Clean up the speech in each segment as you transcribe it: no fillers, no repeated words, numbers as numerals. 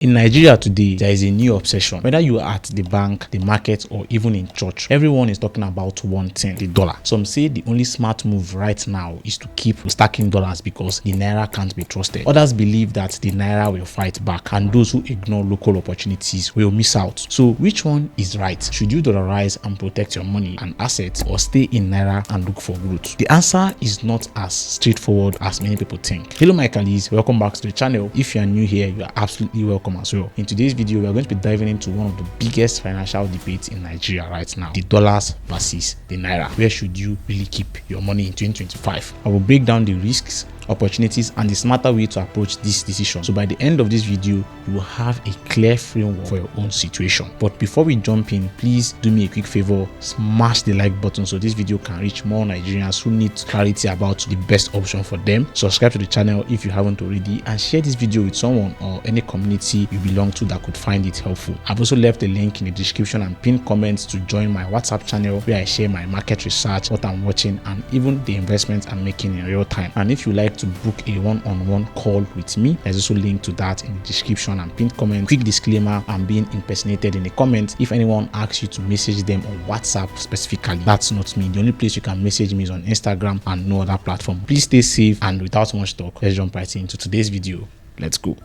In Nigeria today, there is a new obsession. Whether you are at the bank, the market, or even in church, everyone is talking about one thing: the dollar. Some say the only smart move right now is to keep stacking dollars because the Naira can't be trusted. Others believe that the Naira will fight back, and those who ignore local opportunities will miss out. So which one is right? Should you dollarize and protect your money and assets, or stay in Naira and look for growth? The answer is not as straightforward as many people think. Hello, my colleagues, welcome back to the channel. If you are new here, you are absolutely welcome as well. In today's video, we are going to be diving into one of the biggest financial debates in Nigeria right now: the dollars versus the Naira. Where should you really keep your money in 2025? I will break down the risks, opportunities, and the smarter way to approach this decision. So by the end of this video, you will have a clear framework for your own situation. But before we jump in, please do me a quick favor: smash the like button so this video can reach more Nigerians who need clarity about the best option for them. Subscribe to the channel if you haven't already, and share this video with someone or any community you belong to that could find it helpful. I've also left a link in the description and pinned comments to join my WhatsApp channel, where I share my market research, what I'm watching, and even the investments I'm making in real time. And if you like to book a one-on-one call with me, there's also a link to that in the description and pinned comment. Quick disclaimer: I'm being impersonated in the comment. If anyone asks you to message them on WhatsApp specifically, that's not me. The only place you can message me is on Instagram and no other platform. Please stay safe, and without much talk, let's jump right into today's video. Let's go.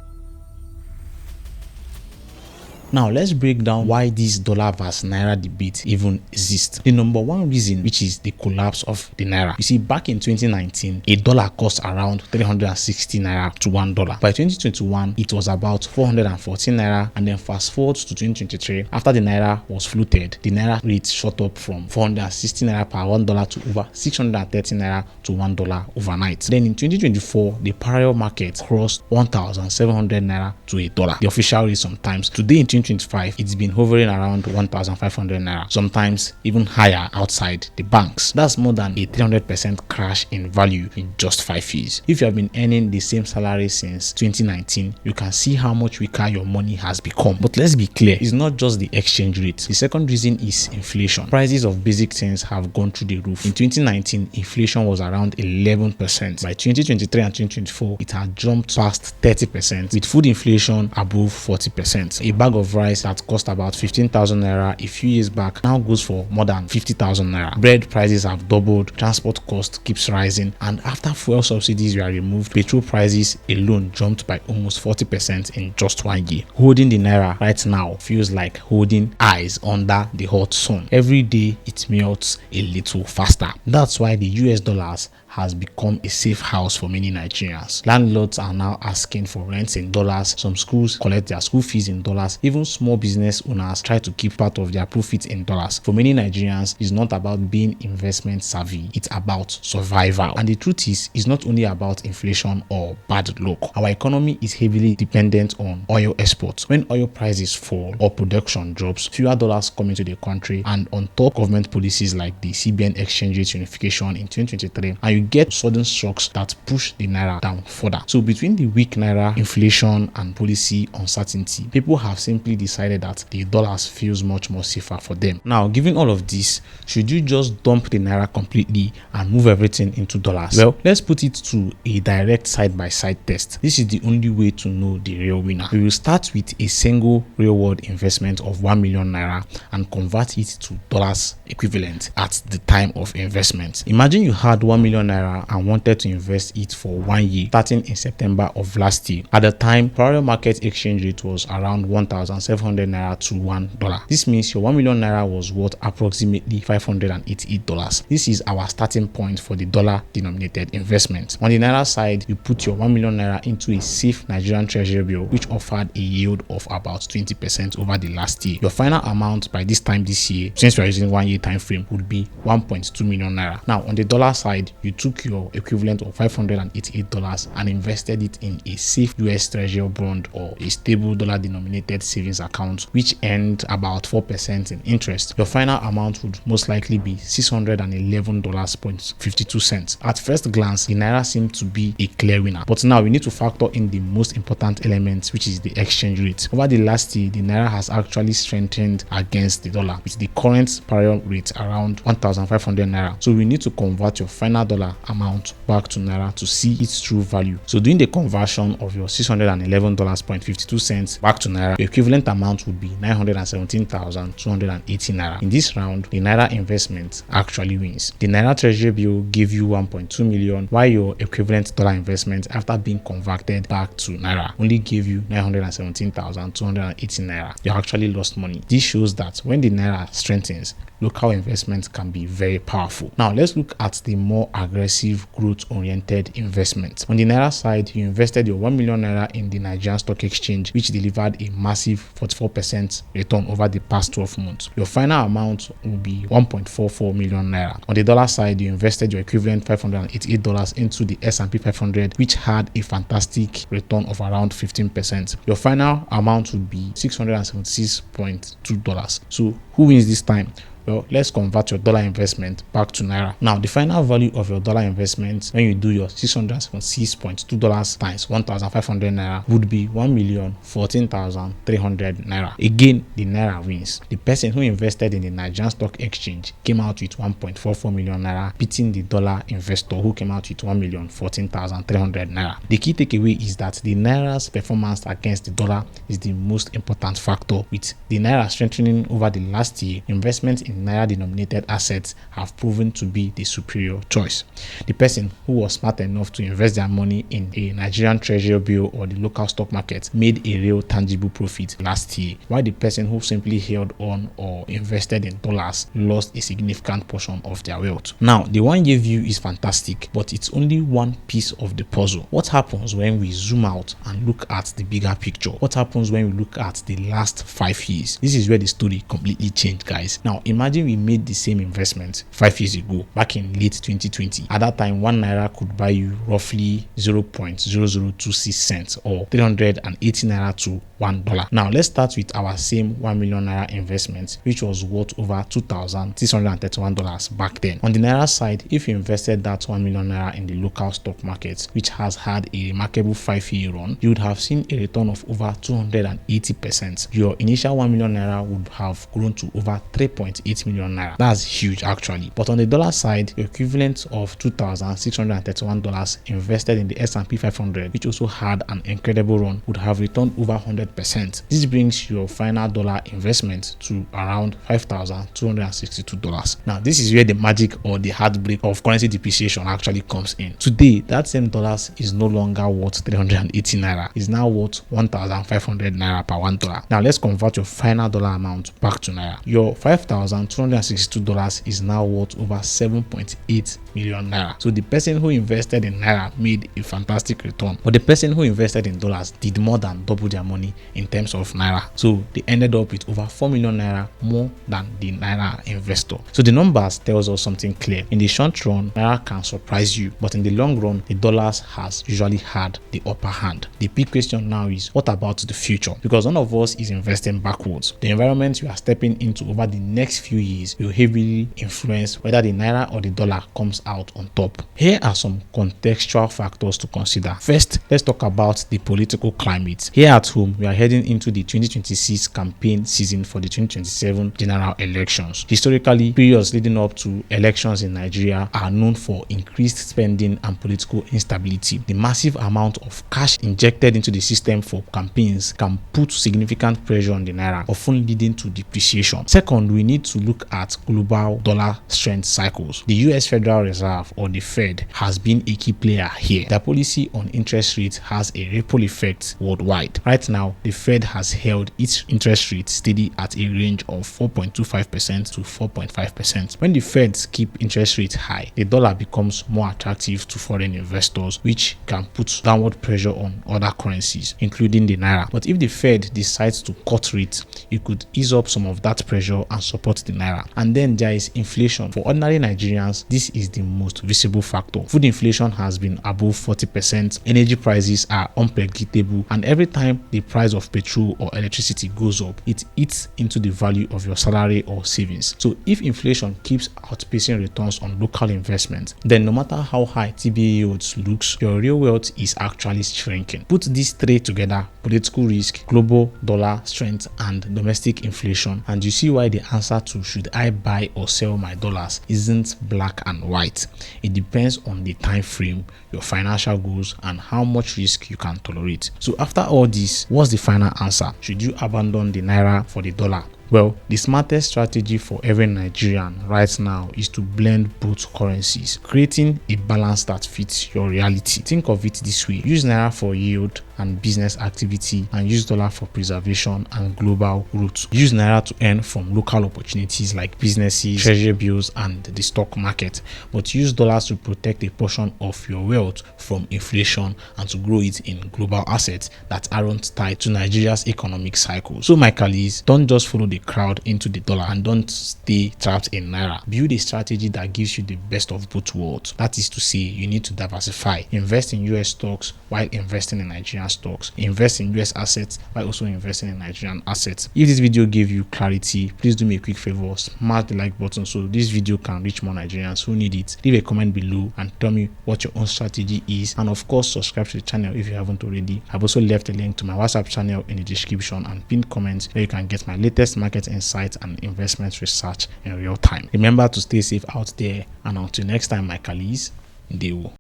Now let's break down why this dollar versus Naira debate even exists. The number one reason, which is the collapse of the Naira. You see, back in 2019, a dollar cost around 360 Naira to $1. By 2021, it was about 414 Naira, and then fast forward to 2023, after the Naira was floated, the Naira rate shot up from 460 Naira per $1 to over 630 Naira to $1 overnight. Then in 2024, the parallel market crossed 1,700 Naira to a dollar, the official rate sometimes. Today in 2025, it's been hovering around 1,500 Naira, sometimes even higher outside the banks. That's more than a 300% crash in value in just 5 years. If you have been earning the same salary since 2019, you can see how much weaker your money has become. But let's be clear, it's not just the exchange rate. The second reason is inflation. Prices of basic things have gone through the roof. In 2019, inflation was around 11%. By 2023 and 2024, it had jumped past 30%, with food inflation above 40%. A bag of rice that cost about 15,000 Naira a few years back now goes for more than 50,000 Naira. Bread prices have doubled, transport cost keeps rising, and after fuel subsidies were removed, petrol prices alone jumped by almost 40% in just 1 year. Holding the Naira right now feels like holding eyes under the hot sun. Every day it melts a little faster. That's why the US dollars has become a safe house for many Nigerians. Landlords are now asking for rents in dollars. Some schools collect their school fees in dollars. Even small business owners try to keep part of their profits in dollars. For many Nigerians, it's not about being investment savvy, it's about survival. And the truth is, it's not only about inflation or bad luck. Our economy is heavily dependent on oil exports. When oil prices fall or production drops, fewer dollars come into the country, and on top, government policies like the CBN exchange rate unification in 2023, and you get sudden shocks that push the Naira down further. So between the weak Naira, inflation, and policy uncertainty, people have simply decided that the dollars feels much more safer for them. Now, given all of this, should you just dump the Naira completely and move everything into dollars? Well, let's put it to a direct side-by-side test. This is the only way to know the real winner. We will start with a single real-world investment of 1 million Naira and convert it to dollars equivalent at the time of investment. Imagine you had 1 million Naira and wanted to invest it for 1 year, starting in September of last year. At the time, parallel market exchange rate was around 1,700 Naira to $1. This means your 1 million Naira was worth approximately $588. This is our starting point for the dollar denominated investment. On the Naira side, you put your 1 million Naira into a safe Nigerian treasury bill, which offered a yield of about 20% over the last year. Your final amount by this time this year, since we are using 1 year time frame, would be 1.2 million Naira. Now on the dollar side, you took your equivalent of $588 and invested it in a safe US treasury bond or a stable dollar denominated savings account, which earned about 4% in interest. Your final amount would most likely be $611.52. At first glance, the Naira seemed to be a clear winner, but now we need to factor in the most important element, which is the exchange rate. Over the last year, the Naira has actually strengthened against the dollar, with the current parallel rate around 1,500 Naira. So we need to convert your final dollar amount back to Naira to see its true value. So doing the conversion of your $611.52 back to Naira, the equivalent amount would be 917,280 Naira. In this round, the Naira investment actually wins. The Naira Treasury bill gave you 1.2 million, while your equivalent dollar investment after being converted back to Naira only gave you 917,280 Naira. You actually lost money. This shows that when the Naira strengthens, local investment can be very powerful. Now let's look at the more aggressive growth-oriented investment. On the Naira side, you invested your 1 million Naira in the Nigerian Stock Exchange, which delivered a massive 44% return over the past 12 months. Your final amount will be 1.44 million Naira. On the dollar side, you invested your equivalent $588 into the S&P 500, which had a fantastic return of around 15%. Your final amount would be $676.2. So who wins this time? Well, let's convert your dollar investment back to Naira. Now, the final value of your dollar investment when you do your $676.2 times 1,500 Naira would be 1,014,300 Naira. Again, the Naira wins. The person who invested in the Nigerian Stock Exchange came out with 1.44 million Naira, beating the dollar investor who came out with 1,014,300 Naira. The key takeaway is that the Naira's performance against the dollar is the most important factor. With the Naira strengthening over the last year, investment in Naira-denominated assets have proven to be the superior choice. The person who was smart enough to invest their money in a Nigerian treasury bill or the local stock market made a real tangible profit last year, while the person who simply held on or invested in dollars lost a significant portion of their wealth. Now, the 1 year view is fantastic, but it's only one piece of the puzzle. What happens when we zoom out and look at the bigger picture? What happens when we look at the last 5 years? This is where the story completely changed, guys. Now, imagine we made the same investment 5 years ago, back in late 2020. At that time, 1 Naira could buy you roughly 0.0026 cents or 380 Naira to $1. Now, let's start with our same 1 million Naira investment, which was worth over $2,631 back then. On the Naira side, if you invested that 1 million Naira in the local stock market, which has had a remarkable 5-year run, you would have seen a return of over 280%. Your initial 1 million Naira would have grown to over 3.8 million Naira. That's huge actually. But on the dollar side, the equivalent of $2,631 invested in the S&P 500, which also had an incredible run, would have returned over 100%. This brings your final dollar investment to around $5,262. Now, this is where the magic or the heartbreak of currency depreciation actually comes in. Today, that same dollars is no longer worth 380 Naira. It's now worth 1,500 Naira per $1. Now, let's convert your final dollar amount back to Naira. Your $5,262 is now worth over 7.8 million Naira. So the person who invested in Naira made a fantastic return, but the person who invested in dollars did more than double their money in terms of Naira. So they ended up with over 4 million Naira more than the Naira investor. So the numbers tells us something clear. In the short run, Naira can surprise you, but in the long run, the dollars has usually had the upper hand. The big question now is, what about the future? Because none of us is investing backwards. The environment you are stepping into over the next few years will heavily influence whether the Naira or the dollar comes out on top. Here are some contextual factors to consider. First, let's talk about the political climate. Here at home, we are heading into the 2026 campaign season for the 2027 general elections. Historically, periods leading up to elections in Nigeria are known for increased spending and political instability. The massive amount of cash injected into the system for campaigns can put significant pressure on the Naira, often leading to depreciation. Second, we need to look at global dollar strength cycles. The US Federal Reserve, or the Fed, has been a key player here. Their policy on interest rates has a ripple effect worldwide. Right now, the Fed has held its interest rate steady at a range of 4.25% to 4.5%. When the Feds keep interest rates high, the dollar becomes more attractive to foreign investors, which can put downward pressure on other currencies, including the Naira. But if the Fed decides to cut rates, it could ease up some of that pressure and support the Naira. And then there is inflation. For ordinary Nigerians, this is the most visible factor. Food inflation has been above 40%, energy prices are unpredictable, and every time the price of petrol or electricity goes up, it eats into the value of your salary or savings. So if inflation keeps outpacing returns on local investments, then no matter how high TBA yields looks, your real wealth is actually shrinking. Put these three together, political risk, global dollar strength, and domestic inflation, and you see why the answer to to should I buy or sell my dollars isn't black and white. It depends on the time frame, your financial goals, and how much risk you can tolerate. So after all this, what's the final answer? Should you abandon the naira for the dollar? Well, the smartest strategy for every Nigerian right now is to blend both currencies, creating a balance that fits your reality. Think of it this way: use naira for yield and business activity, and use dollar for preservation and global growth. Use naira to earn from local opportunities like businesses, treasury bills, and the stock market, but use dollars to protect a portion of your wealth from inflation and to grow it in global assets that aren't tied to Nigeria's economic cycle. So my colleagues, don't just follow the crowd into the dollar and don't stay trapped in naira. Build a strategy that gives you the best of both worlds. That is to say, you need to diversify. Invest in US stocks while investing in Nigerian stocks. Invest in US assets while also investing in Nigerian assets. If this video gave you clarity, please do me a quick favor: smash the like button so this video can reach more Nigerians who need it. Leave a comment below and tell me what your own strategy is, and of course subscribe to the channel if you haven't already. I've also left a link to my WhatsApp channel in the description and pinned comments where you can get my latest market insights and investment research in real time. Remember to stay safe out there, and until next time my colleagues, Dewo.